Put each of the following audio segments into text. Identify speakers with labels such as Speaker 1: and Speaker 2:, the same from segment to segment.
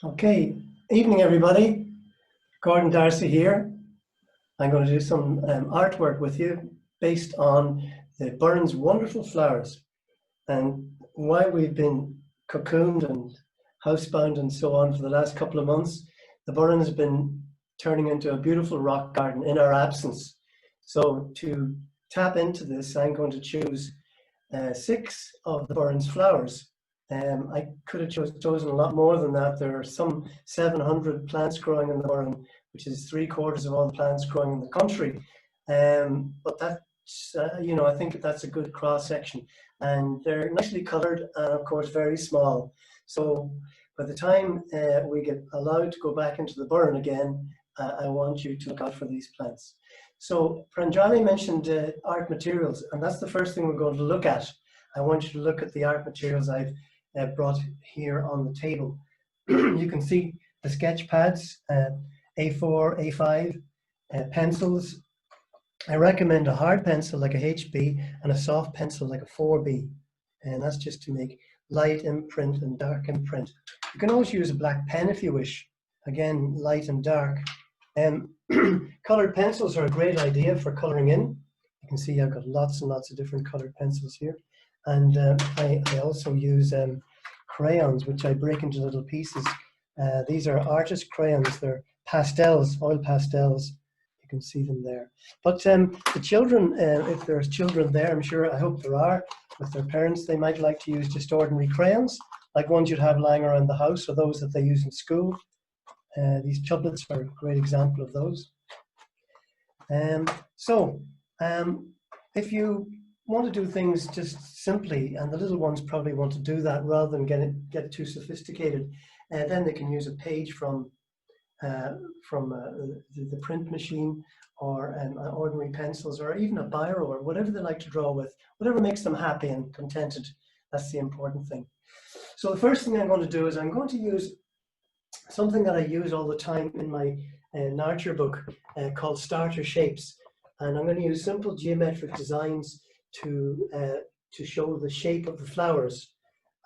Speaker 1: Okay, evening everybody. Gordon Darcy here. I'm going to do some artwork with you based on the Burren's wonderful flowers and why we've been cocooned and housebound and so on for the last couple of months. The Burren has been turning into a beautiful rock garden in our absence. So to tap into this, I'm going to choose 6 of the Burren's flowers. I could have chosen a lot more than that. There are some 700 plants growing in the Burren, which is 3/4 of all the plants growing in the country. But that's, I think that's a good cross section. And they're nicely colored and, of course, very small. So by the time we get allowed to go back into the Burren again, I want you to look out for these plants. So Pranjali mentioned art materials, and that's the first thing we're going to look at. I want you to look at the art materials I've brought here on the table. You can see the sketch pads, A4, A5, pencils. I recommend a hard pencil like a HB and a soft pencil like a 4B. And that's just to make light imprint and dark imprint. You can always use a black pen if you wish. Again, light and dark. Colored pencils are a great idea for coloring in. You can see I've got lots and lots of different colored pencils here. And I also use crayons, which I break into little pieces. These are artist crayons. They're pastels, oil pastels. You can see them there. But the children, if there's children there, I'm sure, I hope there are, with their parents, they might like to use just ordinary crayons, like ones you'd have lying around the house, or those that they use in school. These chublets are a great example of those. If you want to do things just simply, and the little ones probably want to do that rather than get too sophisticated, then they can use a page from the print machine, or ordinary pencils, or even a biro, or whatever they like to draw with, whatever makes them happy and contented. That's the important thing. So the first thing I'm going to do is I'm going to use something that I use all the time in my nurture book called starter shapes. And I'm going to use simple geometric designs to show the shape of the flowers.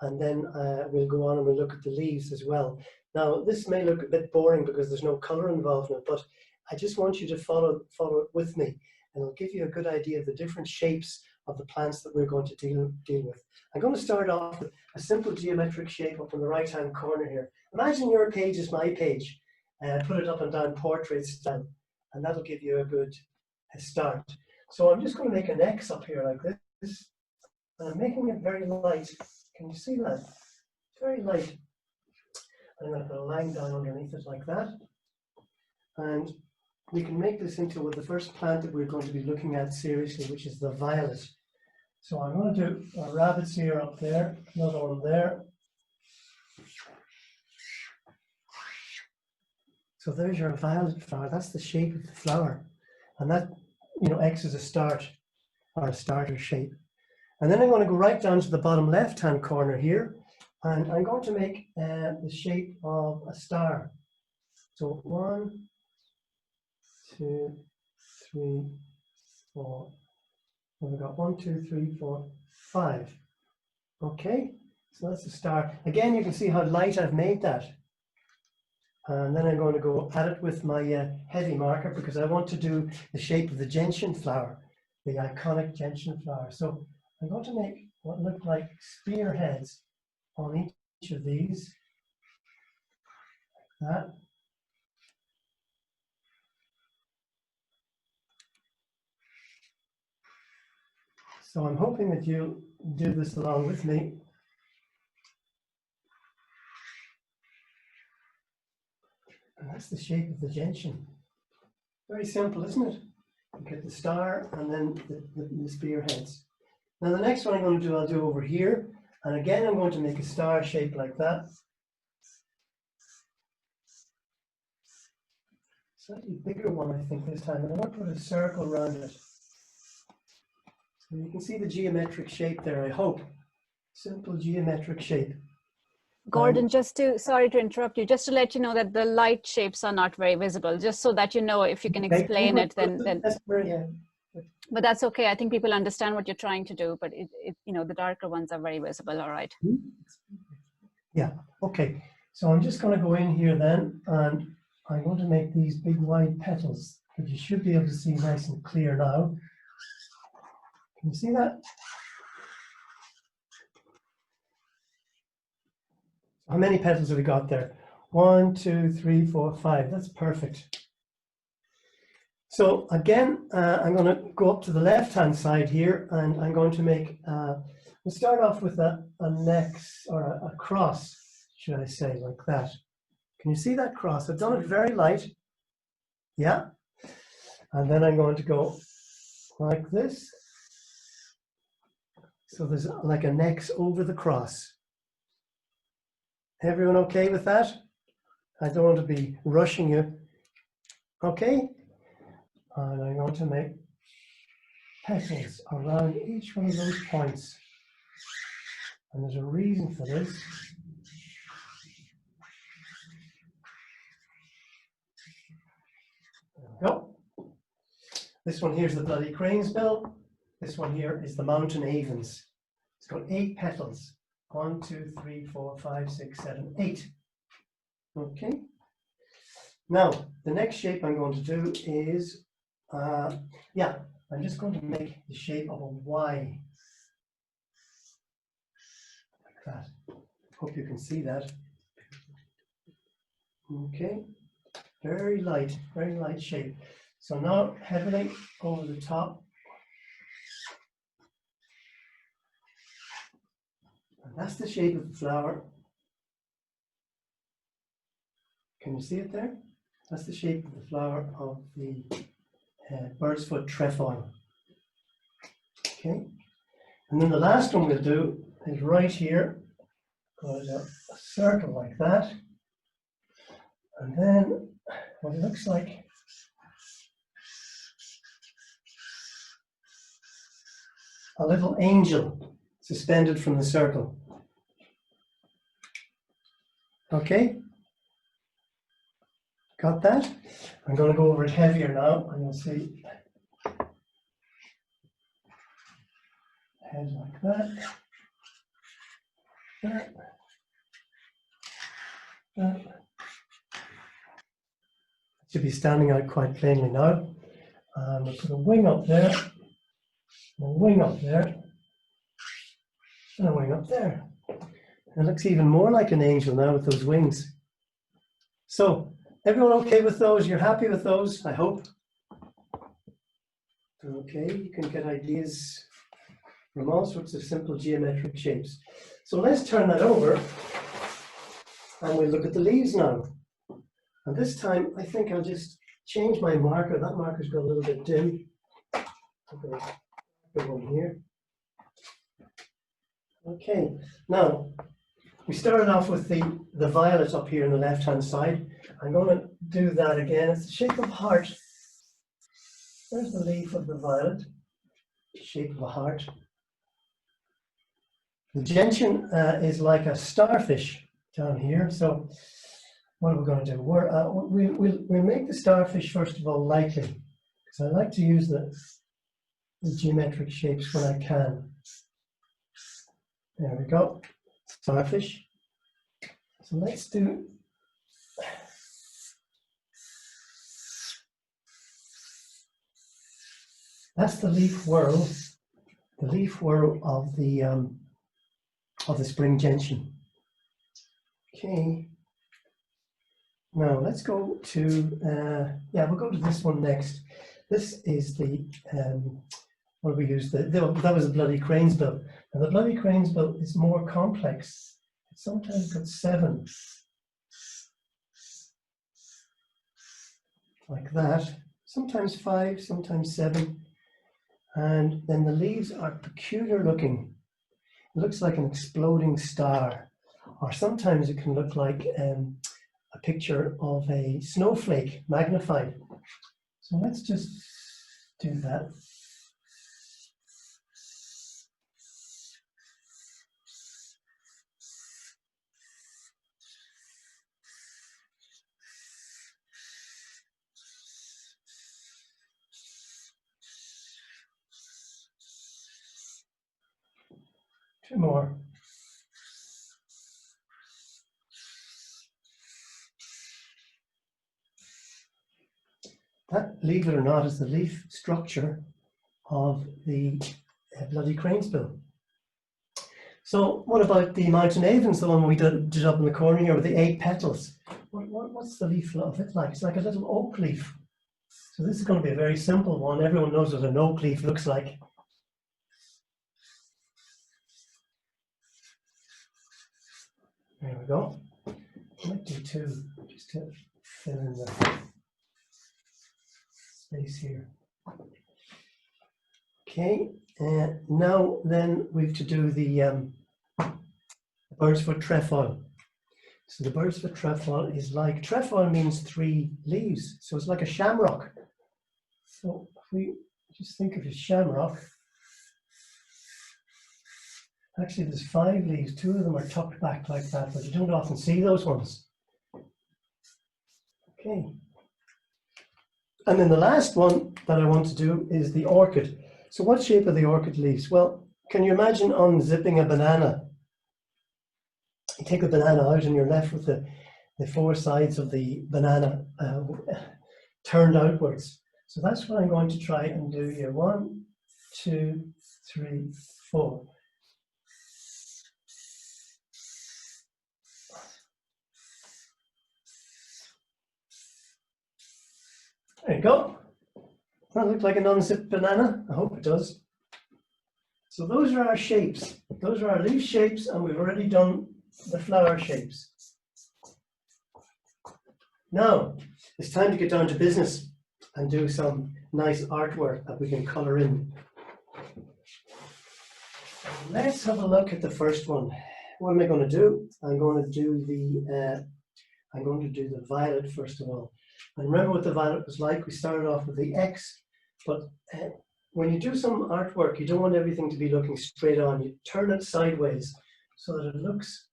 Speaker 1: And then we'll go on and we'll look at the leaves as well. Now, this may look a bit boring because there's no color involved in it, but I just want you to follow it with me, and it'll give you a good idea of the different shapes of the plants that we're going to deal with. I'm going to start off with a simple geometric shape up in the right-hand corner here. Imagine your page is my page. Put it up and down portrait style, and that'll give you a good start. So I'm just going to make an X up here like this, and I'm making it very light. Can you see that? It's very light. I'm going to put a line down underneath it like that. And we can make this into the first plant that we're going to be looking at seriously, which is the violet. So I'm going to do a rabbit's ear up there, another one there. So there's your violet flower. That's the shape of the flower. And that, X is a start, or a starter shape. And then I'm going to go right down to the bottom left-hand corner here, and I'm going to make the shape of a star. So 1, 2, 3, 4. And we've got 1, 2, 3, 4, 5. Okay, so that's the star. Again, you can see how light I've made that. And then I'm going to go at it with my heavy marker, because I want to do the shape of the gentian flower, the iconic gentian flower. So I'm going to make what look like spearheads on each of these, like that. So I'm hoping that you'll do this along with me. And that's the shape of the gentian. Very simple, isn't it? You get the star and then the spearheads. Now the next one I'll do over here. And again, I'm going to make a star shape like that. Slightly bigger one, I think, this time. And I'm going to put a circle around it. So you can see the geometric shape there, I hope. Simple geometric shape.
Speaker 2: Gordon, sorry to interrupt you, just to let you know that the light shapes are not very visible, just so that you know, if you can explain it, then. But that's okay. I think people understand what you're trying to do, but the darker ones are very visible. All right.
Speaker 1: Yeah. Okay. So I'm just going to go in here then, and I'm going to make these big wide petals that you should be able to see nice and clear now. Can you see that? How many petals have we got there? 1, 2, 3, 4, 5. That's perfect. So again, I'm going to go up to the left-hand side here, and I'm going to make, we'll start off with a next, or a cross, should I say, like that. Can you see that cross? I've done it very light. Yeah. And then I'm going to go like this. So there's like an X over the cross. Everyone okay with that? I don't want to be rushing you. Okay? And I'm going to make petals around each one of those points. And there's a reason for this. There we go. This one here is the bloody crane's bill. This one here is the mountain avens. It's got 8 petals. 1, 2, 3, 4, 5, 6, 7, 8. Okay. Now, the next shape I'm going to do is, yeah, I'm just going to make the shape of a Y. Like that. Hope you can see that. Okay. Very light shape. So now heavily over the top. And that's the shape of the flower. Can you see it there? That's the shape of the flower of the bird's foot trefoil. Okay. And then the last one we'll do is right here. Go a circle like that. And then what it looks like a little angel suspended from the circle. Okay? Got that? I'm going to go over it heavier now, and you'll see head like that. That. That. Should be standing out quite plainly now. And we'll put a wing up there, and a wing up there, and a wing up there. It looks even more like an angel now with those wings. So, everyone okay with those? You're happy with those, I hope? Okay, you can get ideas from all sorts of simple geometric shapes. So let's turn that over, and we'll look at the leaves now. And this time, I think I'll just change my marker. That marker's got a little bit dim. I'm going to put one here. Okay, now, we started off with the violet up here on the left-hand side. I'm going to do that again. It's the shape of a heart. There's the leaf of the violet, shape of a heart. The gentian is like a starfish down here. So what are we going to do? We'll make the starfish, first of all, lightly, because I like to use the geometric shapes when I can. There we go, starfish. So let's do, that's the leaf whorl of the spring gentian. Okay. Now let's go to, we'll go to this one next. This is the, what we use, that was a bloody crane's bill. And the bloody crane's bill is more complex. It's sometimes got 7. Like that. Sometimes 5, sometimes 7. And then the leaves are peculiar looking. It looks like an exploding star. Or sometimes it can look like a picture of a snowflake magnified. So let's just do that. Two more. That, believe it or not, is the leaf structure of the bloody cranesbill. So what about the mountain avens, the one we did up in the corner here with the 8 petals? What's the leaf of it like? It's like a little oak leaf. So this is going to be a very simple one. Everyone knows what an oak leaf looks like. There we go. I might do 2 just to fill in the space here. Okay, now then we've to do the bird's foot trefoil. So the bird's foot trefoil is like, trefoil means 3 leaves, so it's like a shamrock. So if we just think of a shamrock, actually there's 5 leaves, 2 of them are tucked back like that, but you don't often see those ones. Okay. And then the last one that I want to do is the orchid. So what shape are the orchid leaves? Well, can you imagine unzipping a banana? You take the banana out and you're left with the 4 sides of the banana turned outwards. So that's what I'm going to try and do here. 1, 2, 3, 4. There you go. That looks like an unzipped banana. I hope it does. So those are our shapes. Those are our leaf shapes, and we've already done the flower shapes. Now, it's time to get down to business and do some nice artwork that we can colour in. Let's have a look at the first one. What am I going to do? I'm going to do the violet first of all. And remember what the violet was like? We started off with the X, but when you do some artwork, you don't want everything to be looking straight on. You turn it sideways so that it looks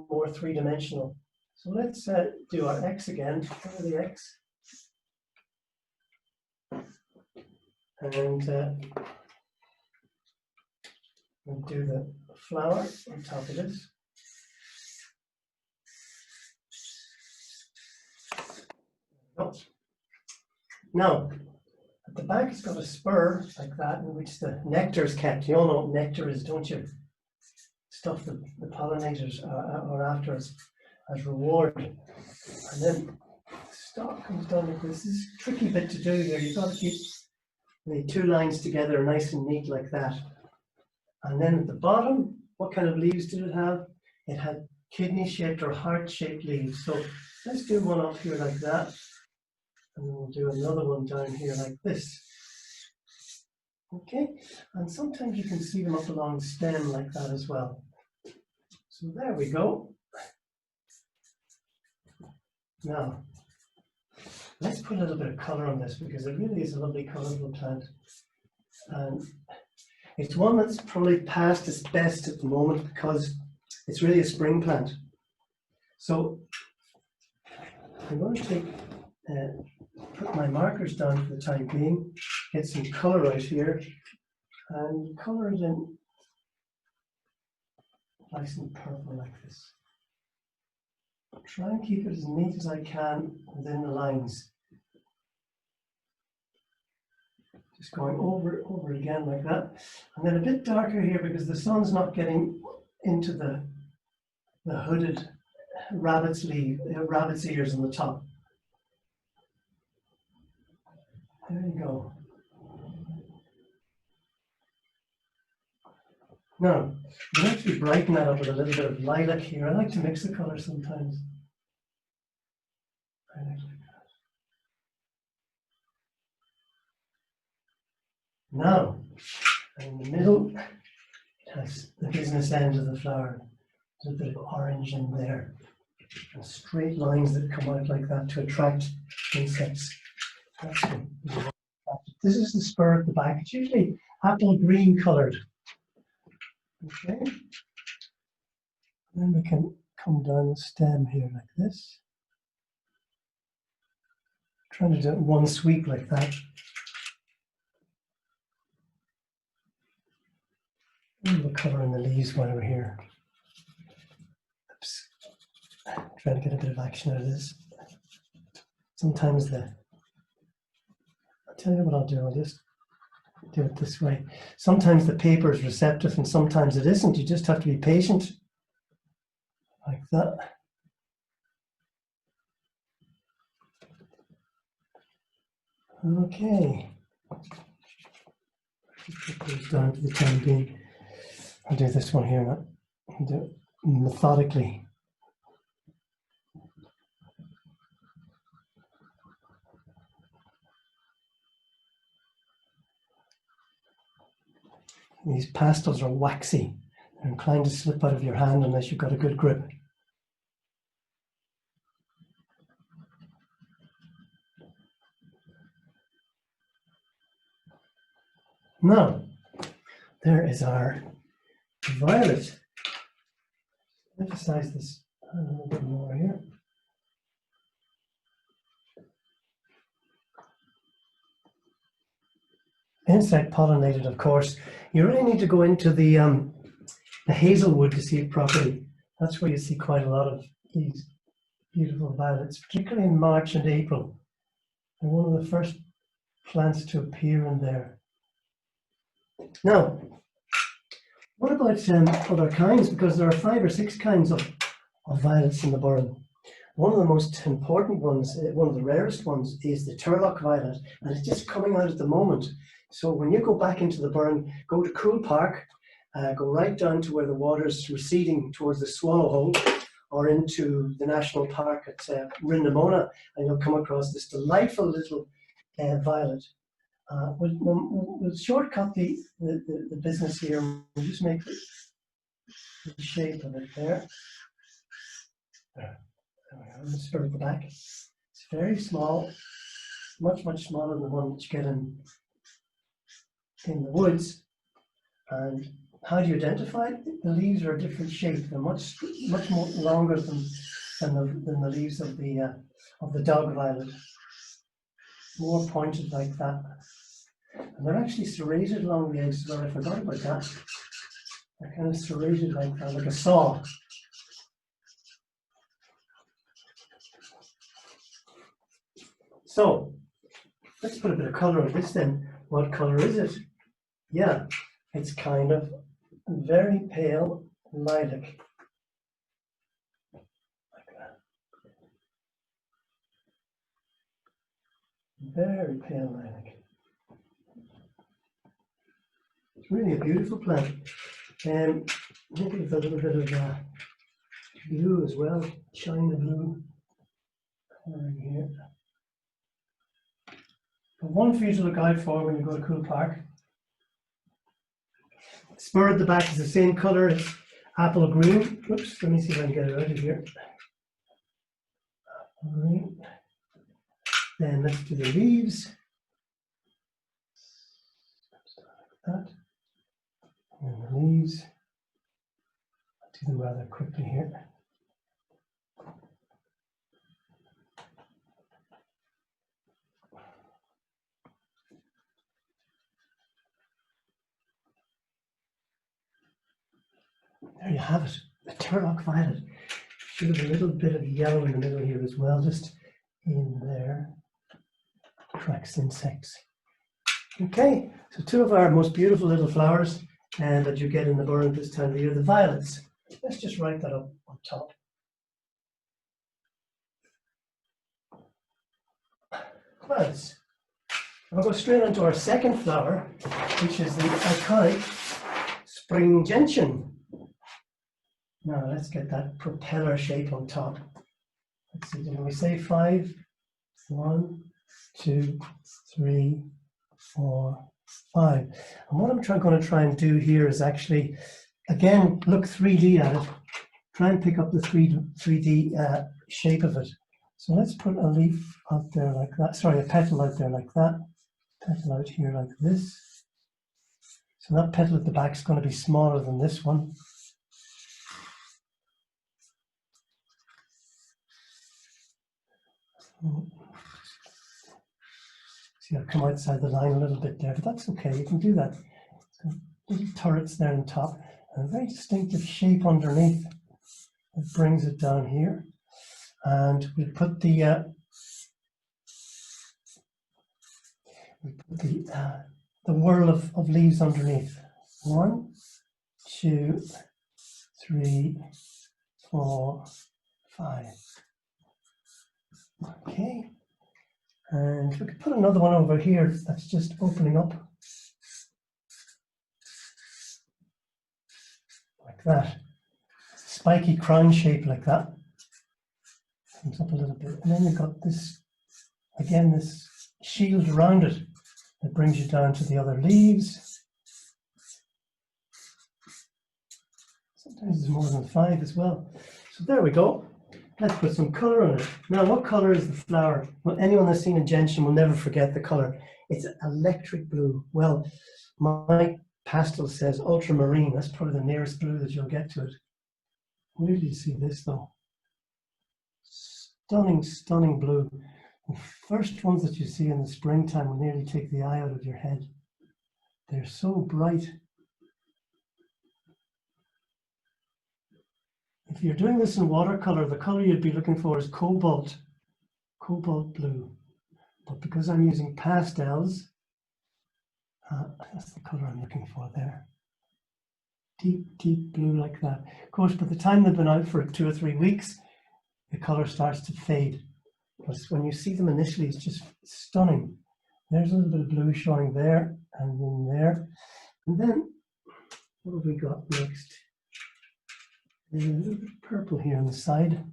Speaker 1: more 3-dimensional. So let's do our X again. Cover the X. And we'll do the flower on top of this. Now, at the back it's got a spur like that in which the nectar is kept. You all know what nectar is, don't you? Stuff that the pollinators are after as reward. And then the stalk comes down like this. This is a tricky bit to do here. You've got to keep the 2 lines together nice and neat like that. And then at the bottom, what kind of leaves did it have? It had kidney-shaped or heart-shaped leaves. So let's do one up here like that. And then we'll do another one down here like this. Okay, and sometimes you can see them up along the stem like that as well. So there we go. Now, let's put a little bit of colour on this because it really is a lovely colourful plant. And it's one that's probably past its best at the moment because it's really a spring plant. So I'm going to take put my markers down for the time being, get some colour out here, and colour it in nice and purple like this. Try and keep it as neat as I can within the lines. Just going over again like that. And then a bit darker here because the sun's not getting into the hooded rabbit's ears on the top. There you go. Now, I'm going to brighten that up with a little bit of lilac here. I like to mix the colours sometimes. I like that. Now, in the middle, it has the business end of the flower. There's a bit of orange in there. And straight lines that come out like that to attract insects. This is the spur at the back. It's usually apple green coloured. Okay. Then we can come down the stem here like this. Trying to do it in one sweep like that. And we'll colour in the leaves while we're here. Oops. Trying to get a bit of action out of this. Sometimes the I'll tell you what I'll do. I'll just do it this way. Sometimes the paper is receptive and sometimes it isn't. You just have to be patient, like that. Okay. Put those down for the time being. I'll do this one here now. I'll do it methodically. These pastels are waxy. They're inclined to slip out of your hand unless you've got a good grip. Now, there is our violet. Emphasize this a little bit more here. Insect pollinated, of course. You really need to go into the hazelwood to see it properly. That's where you see quite a lot of these beautiful violets, particularly in March and April. They're one of the first plants to appear in there. Now, what about other kinds? Because there are 5 or 6 kinds of violets in the Burren. One of the most important ones, one of the rarest ones, is the Turlock violet, and it's just coming out at the moment. So when you go back into the Burren, go to Cool Park, go right down to where the water's receding towards the Swallow Hole, or into the National Park at Rindamona, and you'll come across this delightful little violet. We'll shortcut the business here. We'll just make the shape of it there. There we go. Let's start at the back. It's very small, much smaller than the one that you get in the woods. And how do you identify it? The leaves are a different shape. They're much more longer than the leaves of the dog violet. More pointed like that. And they're actually serrated along the edges. Well, I forgot about that. They're kind of serrated like that, like a saw. So let's put a bit of color on this then. What color is it? Yeah, it's kind of very pale lilac. Like that. Very pale lilac. It's really a beautiful plant. And maybe with a little bit of blue as well, china blue coloring here. But one for you to look out for when you go to Cool Park. Spur at the back is the same color as apple green. Oops, let me see if I can get it out of here. Apple green. Then let's do the leaves. Like that. And the leaves. I'll do them rather quickly here. There you have it, the Turlock violet. Should have a little bit of yellow in the middle here as well, just in there. Attracts insects. Okay, so 2 of our most beautiful little flowers that you get in the Burren this time of the year, the violets. Let's just write that up on top. Violets. We'll go straight on to our second flower, which is the iconic spring gentian. Now let's get that propeller shape on top. Let's see, did we say 5? 1, 2, 3, 4, 5. And what I'm going to try and do here is actually, again, look 3D at it. Try and pick up the 3D shape of it. So let's put a leaf out there like that. Sorry, a petal out there like that. Petal out here like this. So that petal at the back is going to be smaller than this one. See, I've come outside the line a little bit there, but that's okay, you can do that. So little turrets there on top, and a very distinctive shape underneath that brings it down here. And we put the We put the whirl of leaves underneath. 1, 2, 3, 4, 5. Okay. And we could put another one over here that's just opening up. Like that. Spiky crown shape like that. Comes up a little bit. And then you've got this, again, this shield around it that brings you down to the other leaves. Sometimes there's more than 5 as well. So there we go. Let's put some color on it. Now, what color is the flower? Well, anyone that's seen a gentian will never forget the color. It's electric blue. Well, my pastel says ultramarine. That's probably the nearest blue that you'll get to it. Where do you see this though? Stunning, stunning blue. The first ones that you see in the springtime will nearly take the eye out of your head. They're so bright. If you're doing this in watercolor, the color you'd be looking for is cobalt blue. But because I'm using pastels, that's the color I'm looking for there. Deep, deep blue like that. Of course, by the time they've been out for 2 or 3 weeks, the color starts to fade. But when you see them initially, it's just stunning. There's a little bit of blue showing there and then there. And then, what have we got next? There's a little bit of purple here on the side.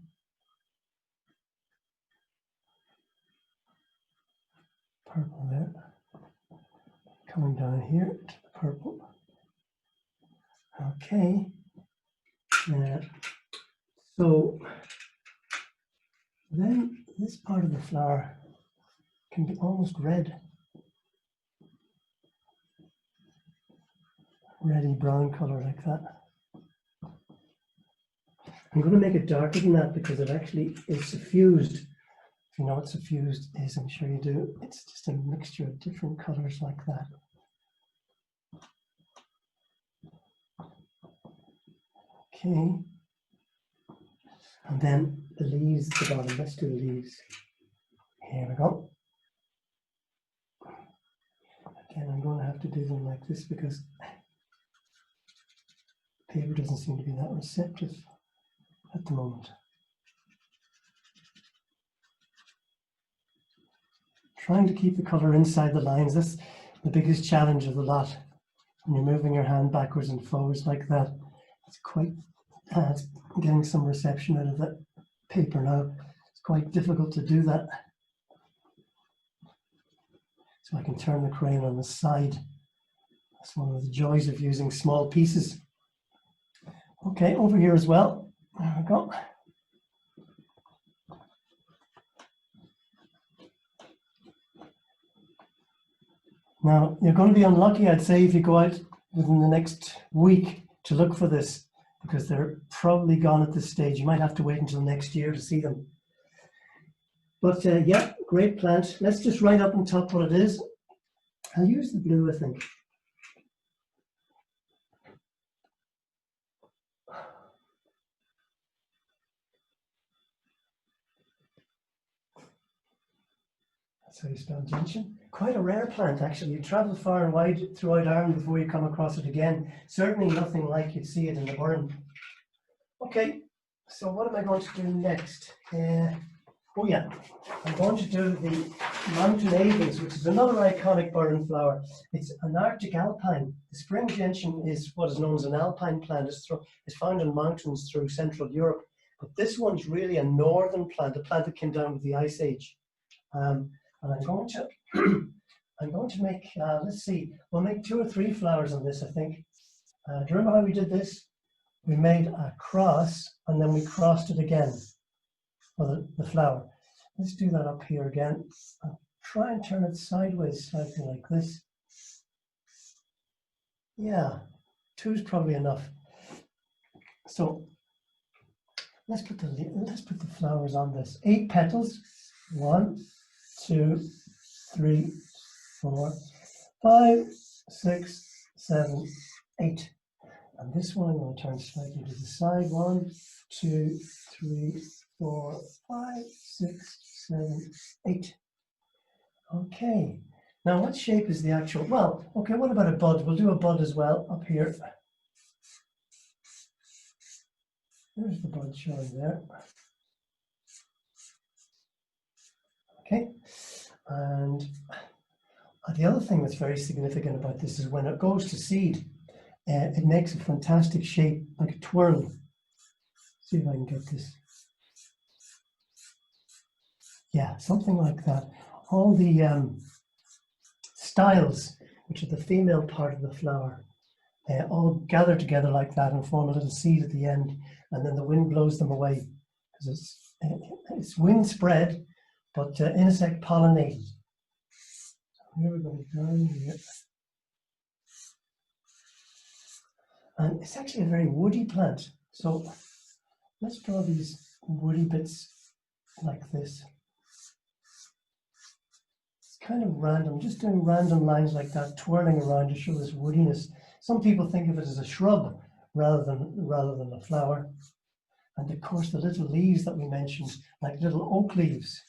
Speaker 1: Purple there. Coming down here to the purple. Okay. So then this part of the flower can be almost red. Reddy brown color like that. I'm going to make it darker than that because it actually is suffused. If you know what suffused is, I'm sure you do. It's just a mixture of different colors like that. Okay. And then the leaves at the bottom. Let's do the leaves. Here we go. Again, I'm going to have to do them like this because paper doesn't seem to be that receptive at the moment. Trying to keep the color inside the lines. That's the biggest challenge of the lot. When you're moving your hand backwards and forwards like that, it's quite, it's getting some reception out of that paper now. It's quite difficult to do that. So I can turn the crayon on the side. That's one of the joys of using small pieces. Okay, over here as well. There we go. Now, you're going to be unlucky, I'd say, if you go out within the next week to look for this, because they're probably gone at this stage. You might have to wait until next year to see them. But yeah, great plant. Let's just write up on top what it is. I'll use the blue, I think. That's how you spell gentian. Quite a rare plant, actually. You travel far and wide throughout Ireland before you come across it again. Certainly nothing like you'd see it in the Burren. Okay, so what am I going to do next? Oh yeah, I'm going to do the mountain avens, which is another iconic Burren flower. It's an Arctic alpine. The spring gentian is what is known as an alpine plant. It's found in mountains through Central Europe. But this one's really a northern plant, a plant that came down with the Ice Age. And I'm going to make, let's see, we'll make 2 or 3 flowers on this, I think. Do you remember how we did this? We made a cross and then we crossed it again for the flower. Let's do that up here again. I'll try and turn it sideways slightly like this. Yeah, 2 is probably enough. So let's put the flowers on this. 8 petals. 1, 2, 3, 4, 5, 6, 7, 8. And this one I'm going to turn slightly to the side. 1, 2, 3, 4, 5, 6, 7, 8. Okay. Now, what shape is the actual, well, okay, what about a bud? We'll do a bud as well up here. There's the bud showing there. Okay, and the other thing that's very significant about this is when it goes to seed, it makes a fantastic shape, like a twirl. See if I can get this. Yeah, something like that. All the styles, which are the female part of the flower, all gather together like that and form a little seed at the end, and then the wind blows them away because it's wind spread, but insect pollinated. So here we're going down here. And it's actually a very woody plant. So let's draw these woody bits like this. It's kind of random, just doing random lines like that, twirling around to show this woodiness. Some people think of it as a shrub rather than a flower. And of course, the little leaves that we mentioned, like little oak leaves.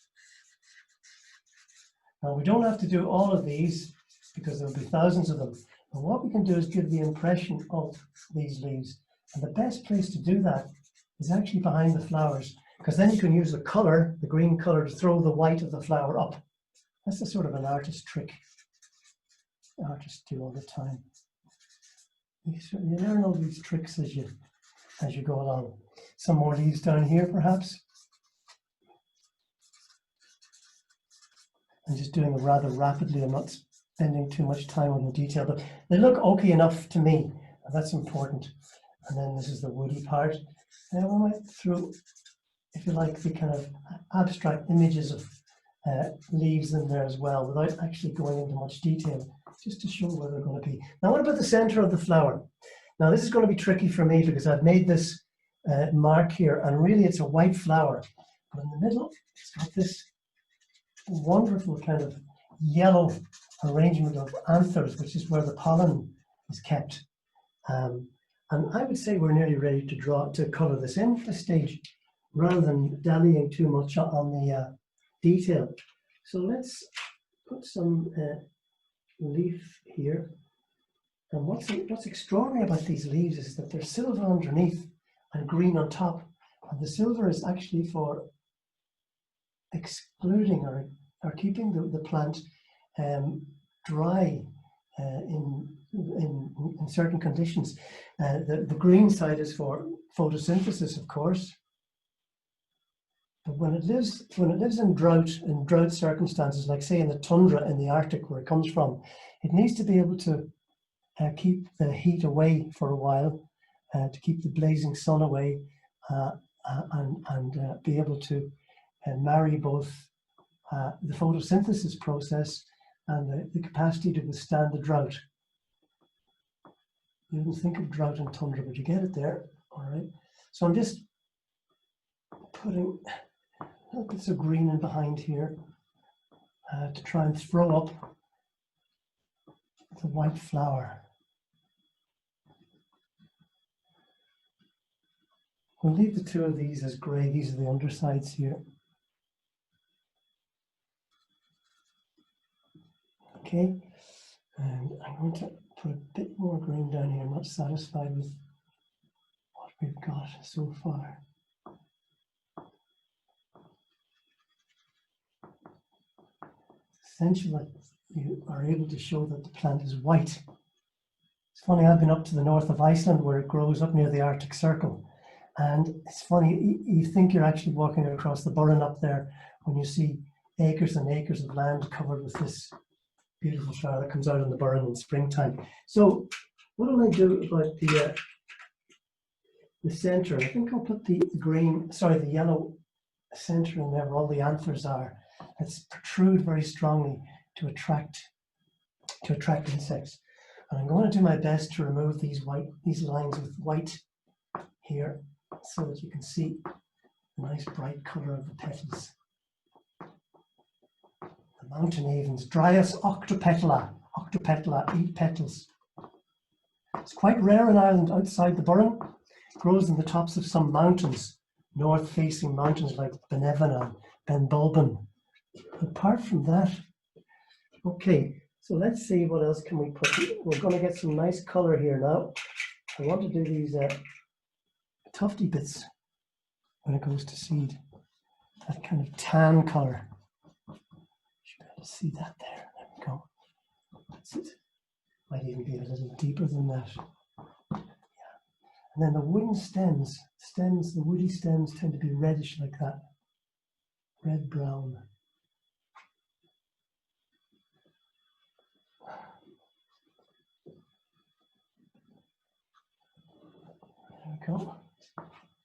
Speaker 1: Now, we don't have to do all of these because there'll be thousands of them. But what we can do is give the impression of these leaves. And the best place to do that is actually behind the flowers, because then you can use the color, the green color, to throw the white of the flower up. That's a sort of an artist trick artists do all the time. You learn all these tricks as you go along. Some more leaves down here, perhaps. I'm just doing it rather rapidly. I'm not spending too much time on the detail, but they look okay enough to me, and that's important. And then this is the woody part. And we might throw, if you like, the kind of abstract images of leaves in there as well, without actually going into much detail, just to show where they're going to be. Now, what about the center of the flower? Now, this is going to be tricky for me because I've made this mark here, and really it's a white flower. But in the middle, it's got this wonderful kind of yellow arrangement of anthers, which is where the pollen is kept. And I would say we're nearly ready to color this in at this stage, rather than dallying too much on the detail. So let's put some leaf here. And what's extraordinary about these leaves is that they're silver underneath and green on top. And the silver is actually for excluding or keeping the plant dry in certain conditions. The green side is for photosynthesis, of course. But when it lives in drought circumstances, like say in the tundra in the Arctic where it comes from, it needs to be able to keep the heat away for a while, to keep the blazing sun away, and be able to marry both the photosynthesis process and the capacity to withstand the drought. You wouldn't think of drought and tundra, but you get it there. All right. So I'm just putting little bits of green in behind here to try and throw up the white flower. We'll leave the two of these as grey. These are the undersides here. Okay, and I'm going to put a bit more green down here. I'm not satisfied with what we've got so far. Essentially, you are able to show that the plant is white. It's funny, I've been up to the north of Iceland where it grows up near the Arctic Circle. And it's funny, you think you're actually walking across the Burren up there when you see acres and acres of land covered with this beautiful flower that comes out in the Burren in springtime. So what will I do about the center? I think I'll put the yellow center in there where all the anthers are. Let's protrude very strongly to attract insects. And I'm going to do my best to remove these lines with white here, so that you can see the nice bright color of the petals. The mountain avens, Dryas octopetala, 8 petals. It's quite rare in Ireland outside the Burren. It grows in the tops of some mountains, north-facing mountains like Benevin and Benbulben. Apart from that, Okay, so let's see what else can we put. We're going to get some nice color here now. I want to do these tufty bits when it goes to seed. That kind of tan color. You should be able to see that there. There we go. That's it. Might even be a little deeper than that. Yeah. And then the wooden stems, the woody stems tend to be reddish like that. Red-brown. There we go.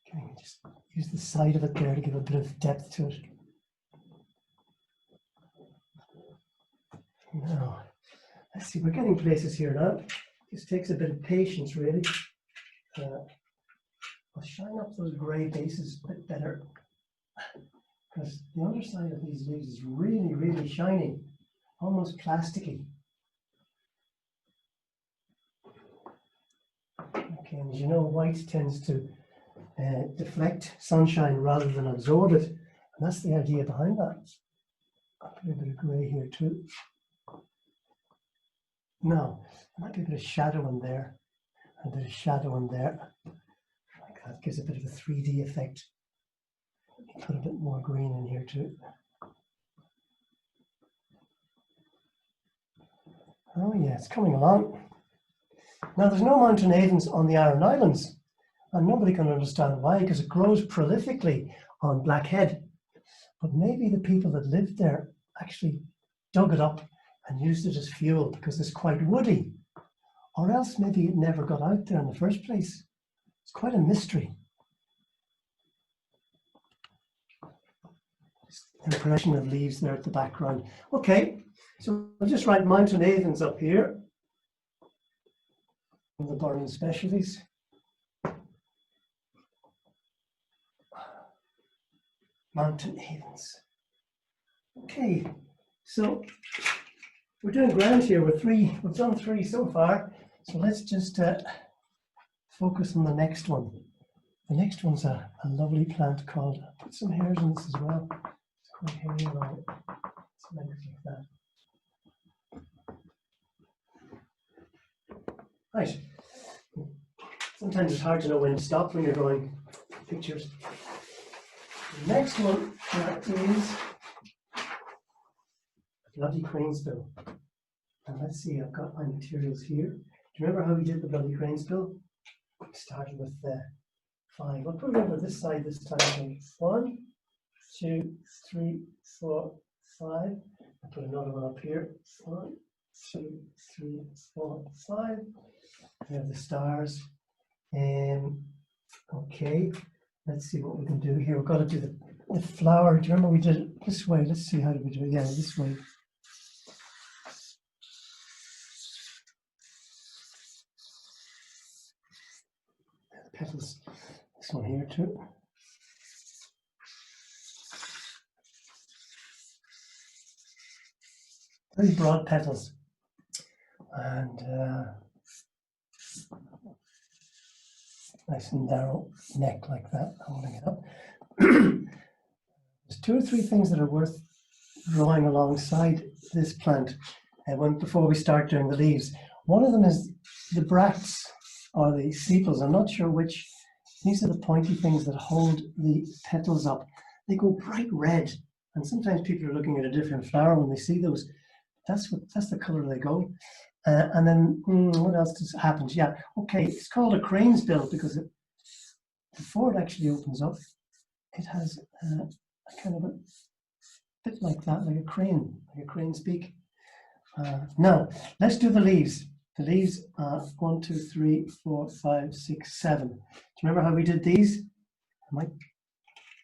Speaker 1: Okay, just use the side of it there to give a bit of depth to it. Now, let's see, we're getting places here now. This takes a bit of patience, really. I'll shine up those grey bases a bit better, because the underside of these leaves is really, really shiny, almost plasticky. Okay, and as you know, white tends to deflect sunshine rather than absorb it, and that's the idea behind that. I'll put a bit of grey here too. Now, there might be a bit of shadow in there, and a bit of shadow in there. Like that gives a bit of a 3D effect. Put a bit more green in here too. Oh yeah, it's coming along. Now there's no mountain avens on the Aran Islands, and nobody can understand why, because it grows prolifically on Blackhead. But maybe the people that lived there actually dug it up and used it as fuel because it's quite woody. Or else maybe it never got out there in the first place. It's quite a mystery. Impression of leaves there at the background. Okay, so I'll just write mountain avens up here. The Burren specialties. Mountain avens. Okay, so we're doing grand here with three. We've done three so far. So let's just focus on the next one. The next one's a lovely plant called, put some hairs in this as well. It's quite hairy around it. It's nice like that. Right. Sometimes it's hard to know when to stop when you're drawing pictures. The next one is bloody cranesbill. And let's see, I've got my materials here. Do you remember how we did the bloody cranesbill? We started with 5. I'll put it over this side this time. 1, 2, 3, 4, 5. I'll put another one up here. 1, 2, 3, 4, 5. We have the stars. Okay, let's see what we can do here. We've got to do the flower. Do you remember we did it this way? Let's see, how did we do it? Yeah, this way. The petals. This one here too. Very broad petals. And nice and narrow neck like that, holding it up. There's 2 or 3 things that are worth drawing alongside this plant before we start doing the leaves. One of them is the bracts, or the sepals. I'm not sure which. These are the pointy things that hold the petals up. They go bright red, and sometimes people are looking at a different flower when they see those. That's the color they go. And then what else happens? Yeah, okay, it's called a cranesbill because before it actually opens up, it has a kind of a bit like that, like a crane's beak. Now, let's do the leaves. The leaves are 1, 2, 3, 4, 5, 6, 7. Do you remember how we did these? I might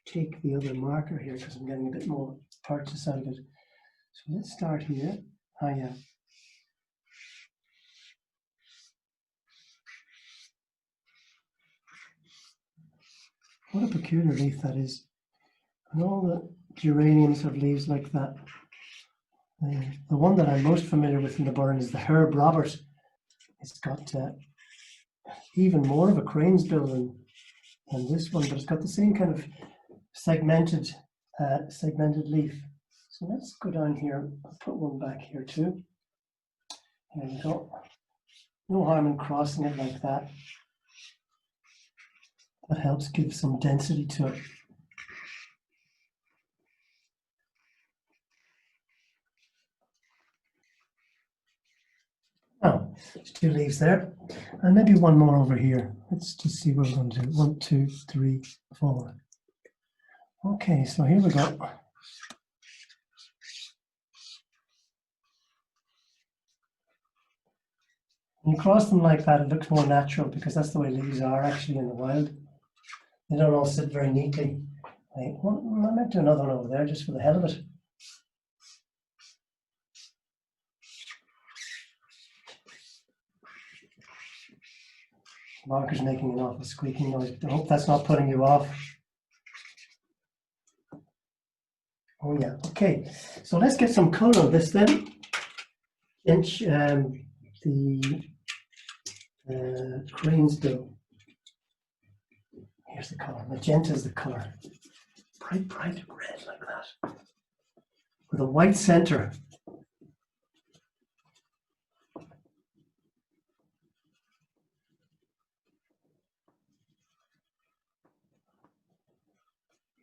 Speaker 1: take the other marker here because I'm getting a bit more purchase out of it. So let's start here. Oh yeah. What a peculiar leaf that is. And all the geraniums have leaves like that. The one that I'm most familiar with in the Burren is the Herb Robert. It's got even more of a cranesbill than this one, but it's got the same kind of segmented leaf. It's So let's go down here. I'll put one back here too. Here we go. No harm in crossing it like that. That helps give some density to it. Now, there's 2 leaves there, and maybe one more over here. Let's just see what we're going to do. 1, 2, 3, 4. Okay, so here we go. When you cross them like that, it looks more natural because that's the way leaves are actually in the wild. They don't all sit very neatly. I might do another one over there just for the hell of it. Marker's making an awful squeaking noise. I hope that's not putting you off. Oh yeah, okay. So let's get some color on this then. The crane's bill. Here's the color. Magenta is the color. Bright, bright red like that. With a white center.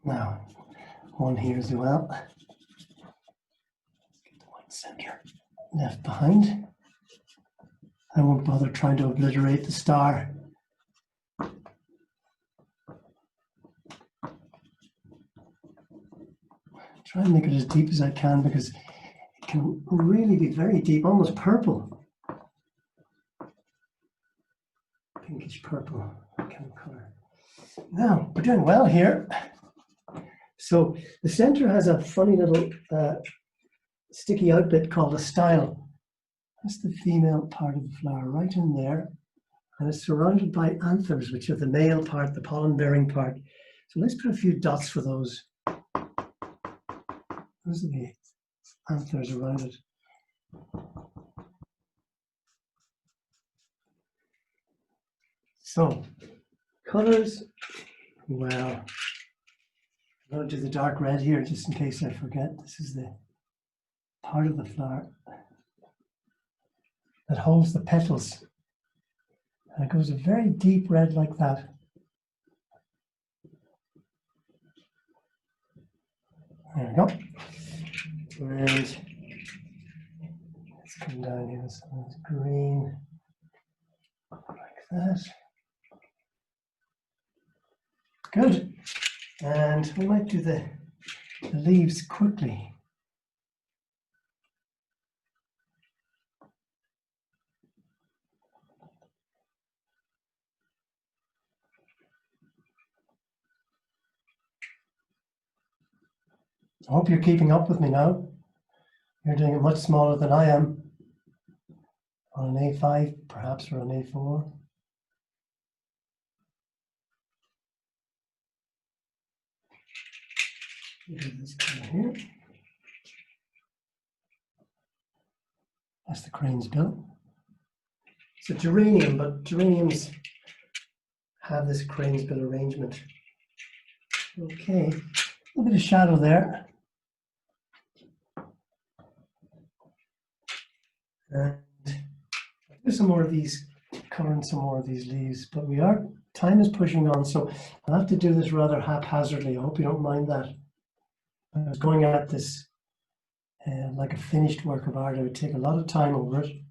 Speaker 1: Now, one here as well. Get the white center left behind. I won't bother trying to obliterate the star. Try and make it as deep as I can because it can really be very deep, almost purple. Pinkish purple kind of color. Now, we're doing well here. So the center has a funny little sticky out bit called a style. That's the female part of the flower right in there. And it's surrounded by anthers, which are the male part, the pollen-bearing part. So let's put a few dots for those. Those are the anthers around it. So, colors, well, I'm going to do the dark red here just in case I forget. This is the part of the flower that holds the petals. And it goes a very deep red like that. There we go. And let's come down here. So it's green, like that. Good. And we might do the leaves quickly. I hope you're keeping up with me now. You're doing it much smaller than I am. On an A5, perhaps, or an A4. This color here. That's the crane's bill. It's a geranium, but geraniums have this crane's bill arrangement. Okay, a little bit of shadow there. And I'll do some more of these, coloring some more of these leaves, but time is pushing on, so I'll have to do this rather haphazardly. I hope you don't mind that. I was going at this like a finished work of art. I would take a lot of time over it.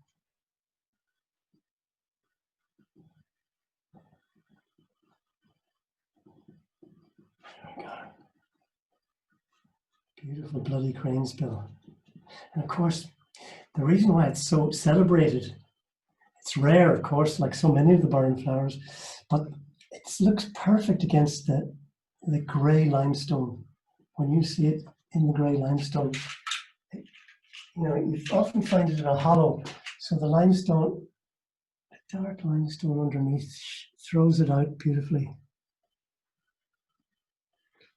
Speaker 1: Beautiful bloody crane's bill. And of course, the reason why it's so celebrated, it's rare, of course, like so many of the Burren flowers, but it looks perfect against the grey limestone. When you see it in the grey limestone, you often find it in a hollow. So the limestone, the dark limestone underneath throws it out beautifully.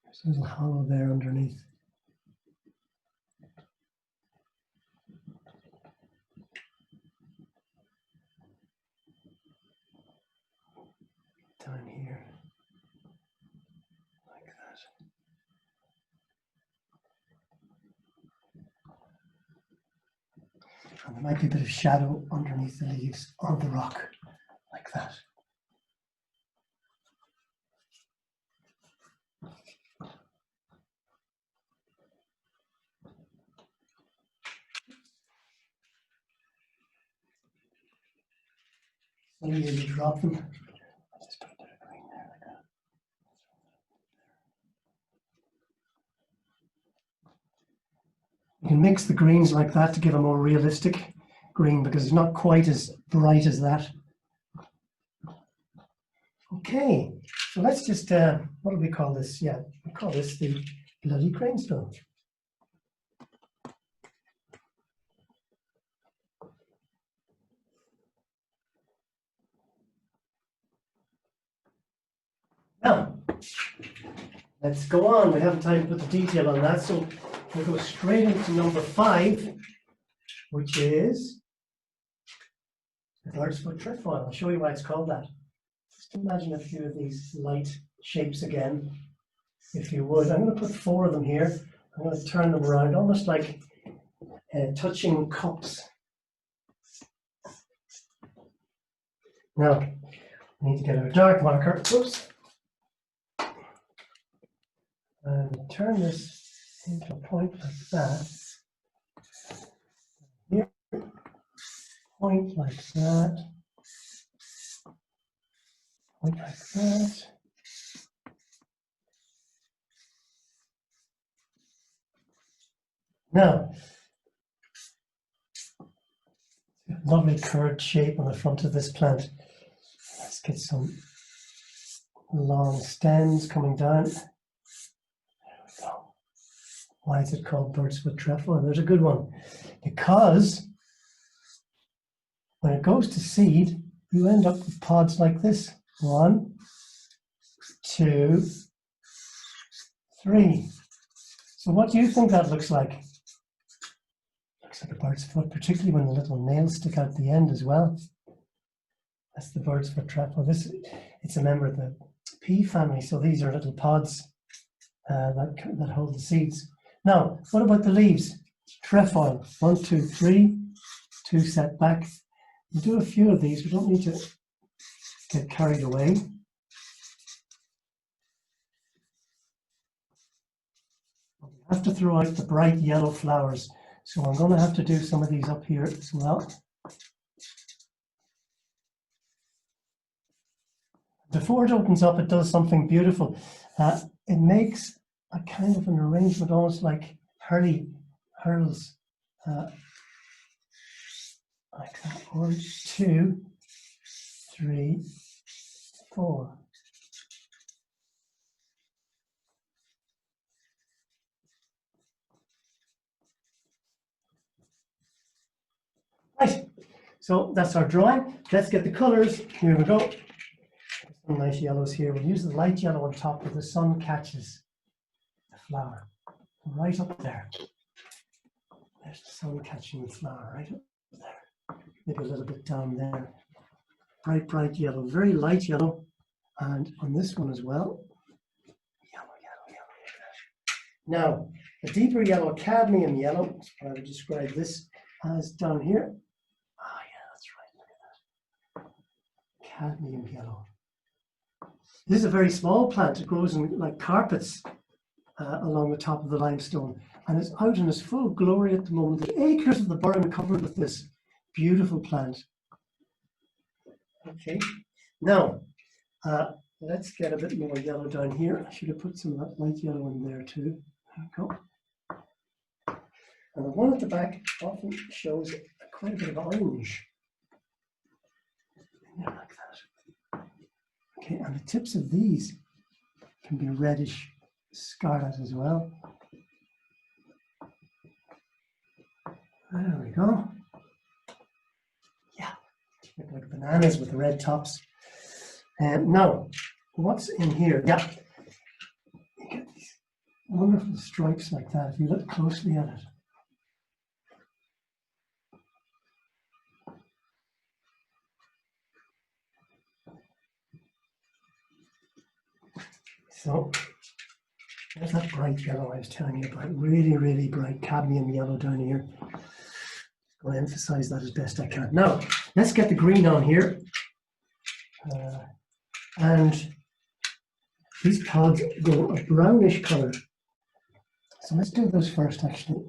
Speaker 1: There's a little hollow there underneath. Down here, like that. And there might be a bit of shadow underneath the leaves on the rock, like that. So you drop them. I'll just put a bit of green there like that. You can mix the greens like that to give a more realistic green because it's not quite as bright as that. Okay, so let's just, what do we call this? Yeah, we call this the bloody cranestone. Now, let's go on. We haven't time to put the detail on that, so we'll go straight into number 5, which is the bird's foot trefoil. I'll show you why it's called that. Just imagine a few of these light shapes again, if you would. I'm going to put 4 of them here. I'm going to turn them around, almost like touching cups. Now, we need to get our dark marker. Oops. And turn this into a point like that. Here, point like that. Point like that. Now, lovely curved shape on the front of this plant. Let's get some long stems coming down. There we go. Why is it called bird's foot trefoil? There's a good one. Because when it goes to seed, you end up with pods like this. 1, 2, 3. So what do you think that looks like? Looks like a bird's foot, particularly when the little nails stick out the end as well. That's the bird's foot trefoil. It's a member of the pea family, so these are little pods that hold the seeds. Now, what about the leaves? Trefoil, 1, 2, 3, 2 set back. We'll do a few of these. We don't need to get carried away. We have to throw out the bright yellow flowers, so I'm going to have to do some of these up here as well. Before it opens up, it does something beautiful. It makes a kind of an arrangement, almost like hurls, like that. 1, 2, 3, 4. Right, so that's our drawing. Let's get the colors. Here we go. Some nice yellows here. We'll use the light yellow on top where the sun catches the flower. Right up there. There's the sun catching the flower, right up there. Maybe a little bit down there. Bright, bright yellow, very light yellow. And on this one as well. Yellow, yellow, yellow. Now, a deeper yellow, cadmium yellow, is what I would describe this as down here. Ah, yeah, that's right. Look at that. Cadmium yellow. This is a very small plant. It grows in like carpets along the top of the limestone, and it's out in its full glory at the moment. The acres of the Burren covered with this beautiful plant. Okay, now let's get a bit more yellow down here. I should have put some of that light yellow in there too. There we go. And the one at the back often shows quite a bit of orange. Yeah, like that. Okay, and the tips of these can be reddish scarlet as well. There we go. Yeah, look like bananas with red tops. And now, what's in here? Yeah, you get these wonderful stripes like that if you look closely at it. So, there's that bright yellow I was telling you about. Really, really bright cadmium yellow down here. I'll emphasize that as best I can. Now, let's get the green on here. And these pods go a brownish color. So let's do those first, actually.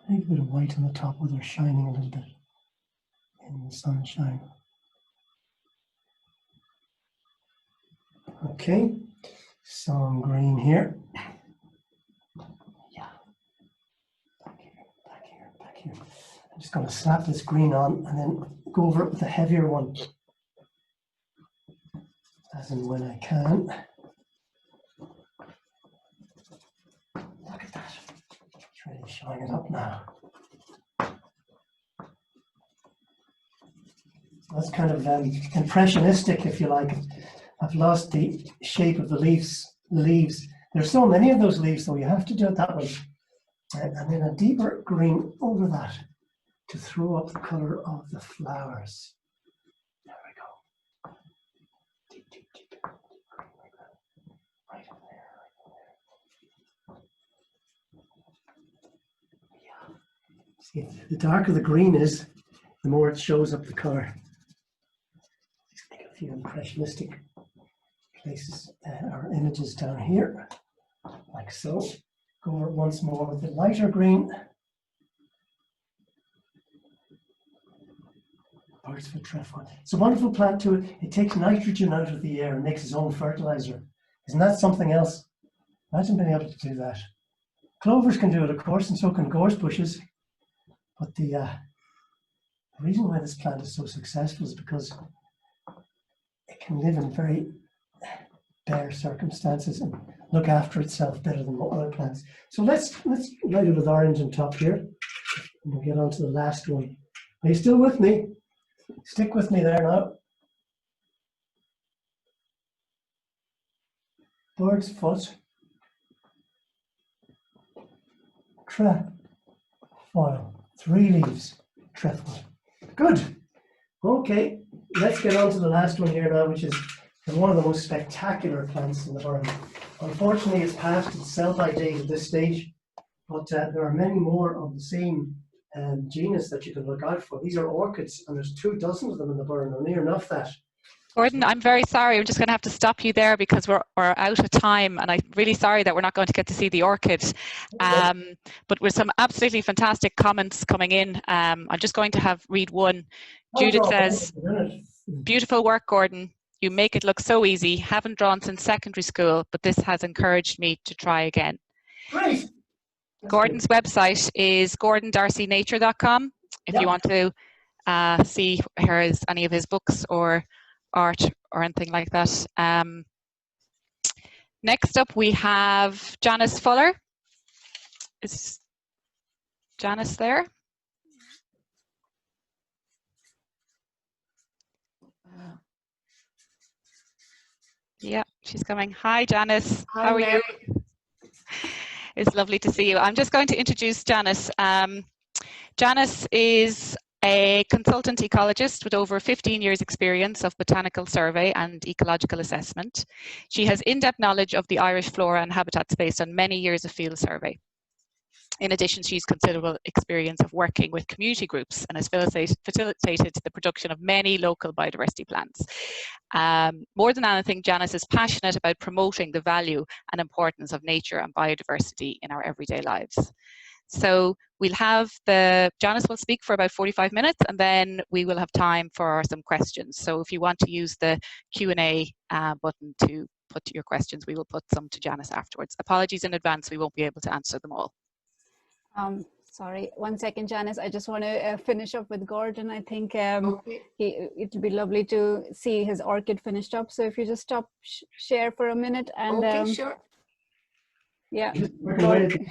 Speaker 1: Maybe a bit of white on the top where they're shining a little bit in the sunshine. Okay, some green here. Yeah, back here, back here, back here. I'm just going to slap this green on and then go over it with a heavier one, as and when I can. Look at that. It's really showing it up now. That's kind of impressionistic, if you like. I've lost the shape of the leaves. There's so many of those leaves, though. You have to do it that way. And then a deeper green over that to throw up the color of the flowers. There we go. Deep, deep, deep, deep green like that. Right in there, right in there. Yeah. See, the darker the green is, the more it shows up the color. Just make a few impressionistic places or images down here, like so. Go over it once more with the lighter green. Birds for trefoil. It's a wonderful plant too. It takes nitrogen out of the air and makes its own fertilizer. Isn't that something else? Imagine being able to do that. Clovers can do it, of course, and so can gorse bushes. But the reason why this plant is so successful is because it can live in very bare circumstances and look after itself better than other plants. So let's light it with orange on top here. And we'll get on to the last one. Are you still with me? Stick with me there now. Bird's foot. Trefoil. 3 leaves. Trefoil. Good. Okay, let's get on to the last one here now, which is one of the most spectacular plants in the Burren. Unfortunately, it's past its sell-by date at this stage, but there are many more of the same genus that you can look out for. These are orchids, and there's 24 of them in the Burren, or near enough that.
Speaker 3: Gordon, I'm very sorry. I'm just going to have to stop you there because we're out of time, and I'm really sorry that we're not going to get to see the orchid. But with some absolutely fantastic comments coming in, I'm just going to read one. Judith says, "Beautiful work, Gordon. You make it look so easy. Haven't drawn since secondary school, but this has encouraged me to try again."
Speaker 1: Great.
Speaker 3: Gordon's website is gordondarcynature.com if you want to see any of his books or art or anything like that. Next up we have Janice Fuller. Is Janice there? Yeah, she's coming. Hi, Janice. How are you? It's lovely to see you. I'm just going to introduce Janice. Janice is a consultant ecologist with over 15 years experience of botanical survey and ecological assessment. She has in-depth knowledge of the Irish flora and habitats based on many years of field survey. In addition, she's considerable experience of working with community groups and has facilitated the production of many local biodiversity plans. More than anything, Janice is passionate about promoting the value and importance of nature and biodiversity in our everyday lives. So we'll have Janice will speak for about 45 minutes, and then we will have time for some questions. So if you want to use the Q&A button to put your questions, we will put some to Janice afterwards. Apologies in advance, we won't be able to answer them all.
Speaker 2: Sorry, 1 second, Janice. I just want to finish up with Gordon. I think
Speaker 3: Okay.
Speaker 2: it would be lovely to see his orchid finished up. So if you just stop share for a minute and
Speaker 3: okay, sure.
Speaker 2: Yeah,
Speaker 1: Gordon,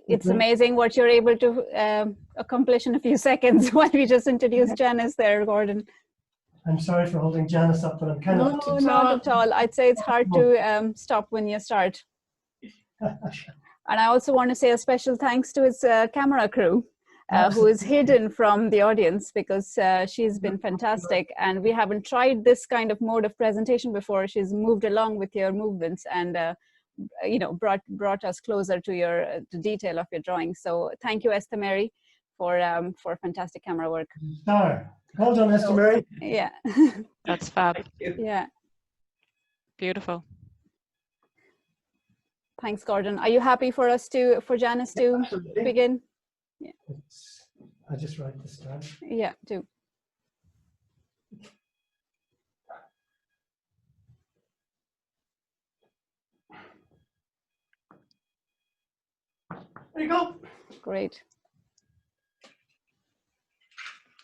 Speaker 2: it's amazing what you're able to accomplish in a few seconds while we just introduced Janice there, Gordon.
Speaker 1: I'm sorry for holding Janice up, but I'm kind of...
Speaker 2: No, not at all. I'd say it's hard to stop when you start. And I also want to say a special thanks to his camera crew, who is hidden from the audience, because she's been fantastic. And we haven't tried this kind of mode of presentation before. She's moved along with your movements, and you know, brought us closer to your the detail of your drawing. So thank you, Esther Mary, for fantastic camera work.
Speaker 1: Star. Well done, Esther Mary.
Speaker 2: Yeah.
Speaker 3: That's fab.
Speaker 2: Yeah.
Speaker 3: Beautiful.
Speaker 2: Thanks, Gordon. Are you happy for Janice to begin? Yeah.
Speaker 1: I'll just write this down.
Speaker 2: Yeah, do.
Speaker 1: There you go.
Speaker 2: Great.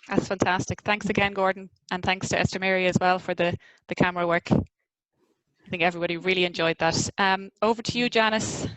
Speaker 3: That's fantastic. Thanks again, Gordon, and thanks to Esther Mary as well for the camera work. I think everybody really enjoyed that. Over to you, Janice.